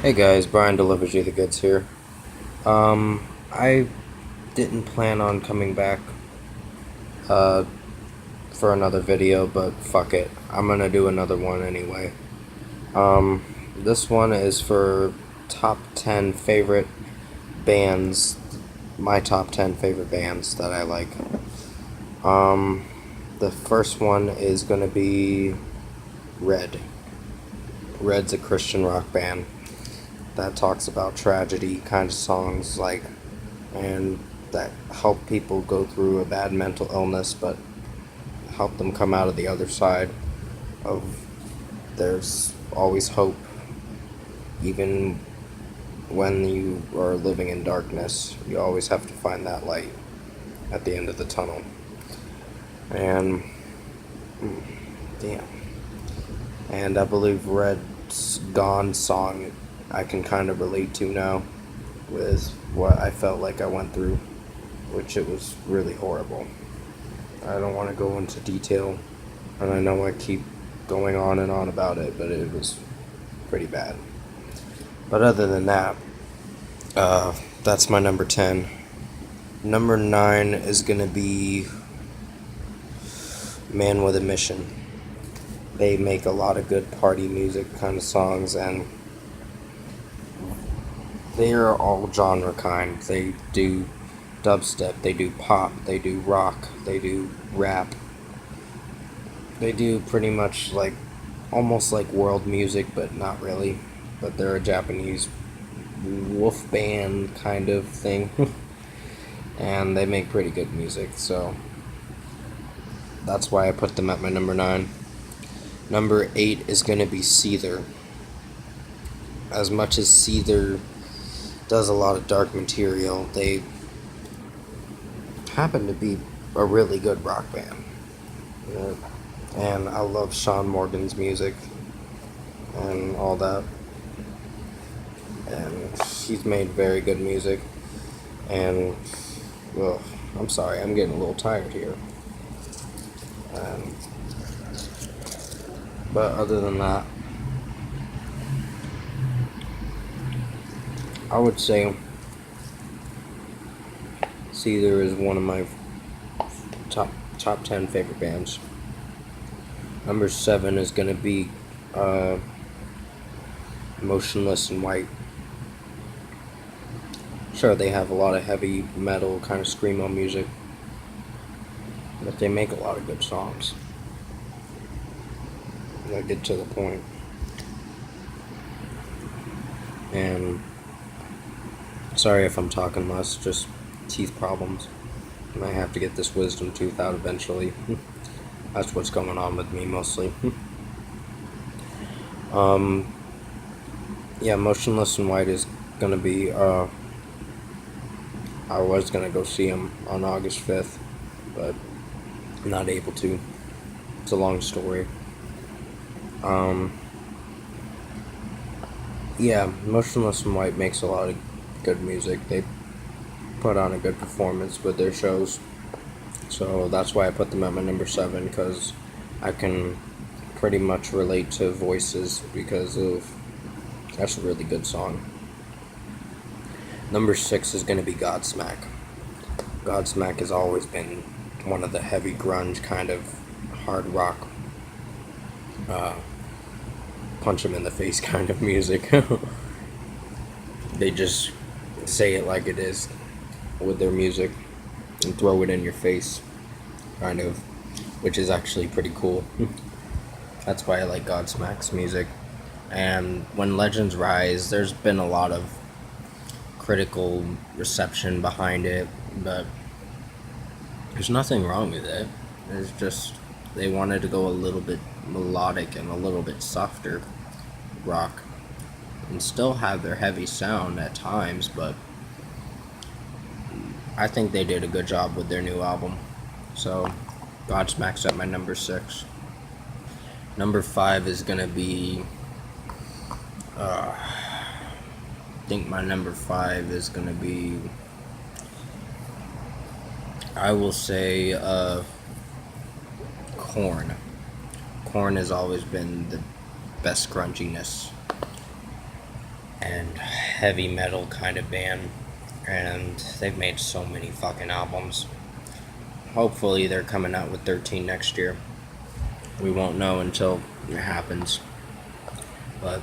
Hey guys, Brian delivers you the goods here. I didn't plan on coming back uh, for another video, but fuck it. I'm gonna do another one anyway. This one is for top 10 favorite bands, my top 10 favorite bands that I like. Um, the first one is gonna be Red. Red's a Christian rock band that talks about tragedy kind of songs and that help people go through a bad mental illness but help them come out of the other side of there's always hope even when you are living in darkness. You always have to find that light at the end of the tunnel. And damn. And I believe Red's Gone song I can kind of relate to now with what I felt like I went through, which it was really horrible. I don't want to go into detail, and I know I keep going on and on about it, but it was pretty bad. But other than that, that's my number 10. Number 9 is going to be Man with a Mission. They make a lot of good party music kind of songs, and they are all genre kind. They do dubstep, they do pop, they do rock, they do rap. They do pretty much like almost like world music, but not really. But they're a Japanese wolf band kind of thing. And they make pretty good music, so that's why I put them at my number 9. Number 8 is going to be Seether. As much as Seether does a lot of dark material, they happen to be a really good rock band. And I love Sean Morgan's music and all that. And he's made very good music. And, well, I'm sorry, I'm getting a little tired here. But other than that, I would say Seether is one of my top 10 favorite bands. Number 7 is gonna be Motionless and White. Sure, they have a lot of heavy metal kind of screamo music, but they make a lot of good songs. They get to the point. And sorry if I'm talking less, just teeth problems. And I have to get this wisdom tooth out eventually. That's what's going on with me mostly. Yeah, Motionless and White is gonna be, I was gonna go see him on August 5th, but I'm not able to. It's a long story. Yeah, Motionless and White makes a lot of good music. They put on a good performance with their shows. So that's why I put them at my number 7, because I can pretty much relate to Voices because of that's a really good song. Number 6 is going to be Godsmack. Godsmack has always been one of the heavy grunge kind of hard rock, punch them in the face kind of music. They just say it like it is with their music and throw it in your face, kind of, which is actually pretty cool. That's why I like Godsmack's music. And when Legends Rise, there's been a lot of critical reception behind it, but there's nothing wrong with it. It's just they wanted to go a little bit melodic and a little bit softer rock and still have their heavy sound at times, but I think they did a good job with their new album. So Godsmack's at my number 6. Number 5 is gonna be I think my number 5 is gonna be, I will say, Korn. Korn has always been the best grunginess and heavy metal kind of band, and they've made so many fucking albums. Hopefully they're coming out with 13 next year. We won't know until it happens. But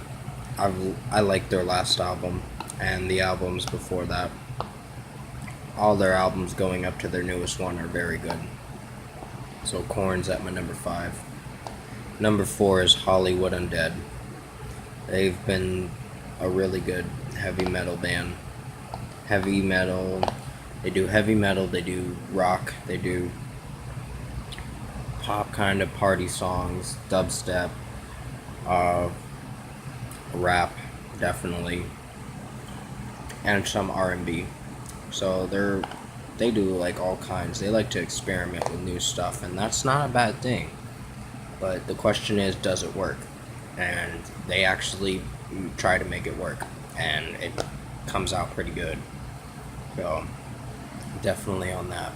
I like their last album and the albums before that. All their albums going up to their newest one are very good. So Korn's at my number 5. Number 4 is Hollywood Undead. They've been a really good heavy metal band. Heavy metal. They do heavy metal, they do rock, they do pop kind of party songs, dubstep, rap, definitely, and some R&B. So they do like all kinds. They like to experiment with new stuff, and that's not a bad thing. But the question is, does it work? And they actually try to make it work, and it comes out pretty good. So definitely on that.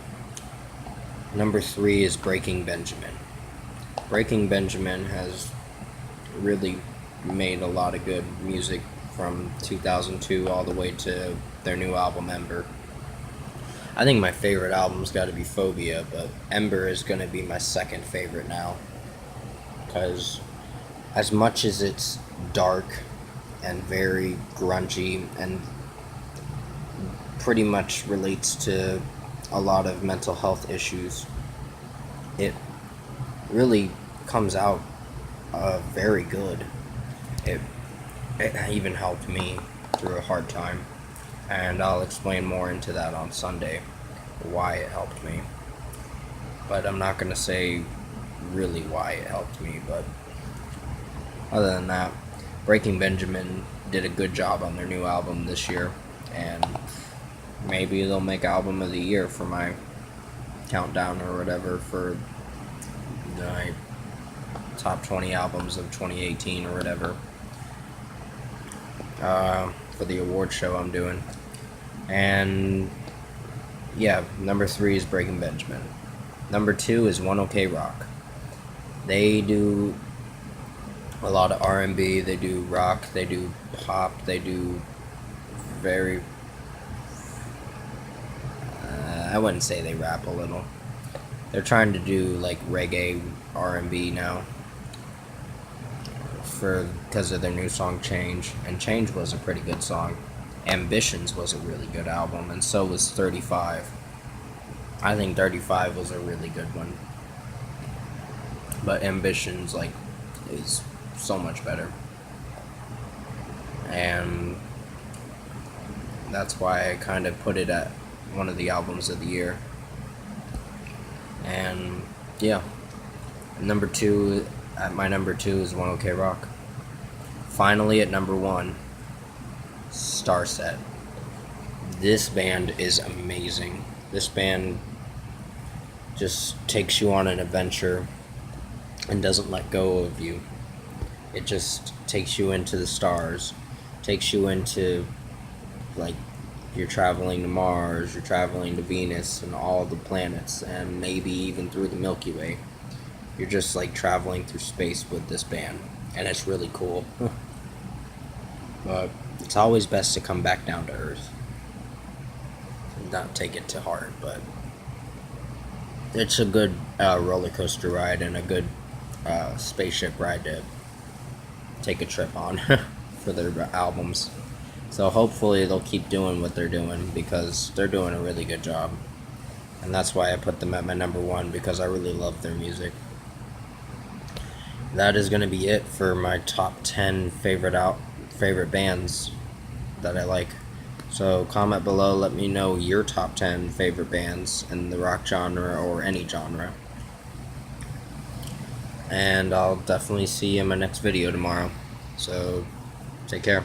Number 3 is Breaking Benjamin. Breaking Benjamin has really made a lot of good music from 2002 all the way to their new album Ember. I think my favorite album's got to be Phobia, but Ember is going to be my second favorite now, because as much as it's dark and very grungy and pretty much relates to a lot of mental health issues, it really comes out very good. It even helped me through a hard time, and I'll explain more into that on Sunday, why it helped me. But I'm not going to say really why it helped me, but other than that, Breaking Benjamin did a good job on their new album this year, and maybe they'll make album of the year for my countdown or whatever for the top 20 albums of 2018 or whatever, for the award show I'm doing. And yeah, number 3 is Breaking Benjamin. Number 2 is One OK Rock. They do a lot of R&B, they do rock, they do pop, they do very I wouldn't say they rap a little. They're trying to do like reggae R&B now, because of their new song Change, and Change was a pretty good song. Ambitions was a really good album, and so was 35. I think 35 was a really good one, but Ambitions is so much better, and that's why I kind of put it at one of the albums of the year. And yeah, my number 2 is One OK Rock. Finally, at number 1, STARSET. This band is amazing. This band just takes you on an adventure and doesn't let go of you. It just takes you into the stars, takes you into, like, you're traveling to Mars, you're traveling to Venus and all the planets, and maybe even through the Milky Way. You're just like traveling through space with this band, and it's really cool. But it's always best to come back down to Earth and not take it to heart, but it's a good roller coaster ride and a good spaceship ride to take a trip on for their albums. So hopefully they'll keep doing what they're doing, because they're doing a really good job. And that's why I put them at my number 1, because I really love their music. That is going to be it for my top 10 favorite bands that I like. So comment below, let me know your top 10 favorite bands in the rock genre or any genre. And I'll definitely see you in my next video tomorrow. So take care.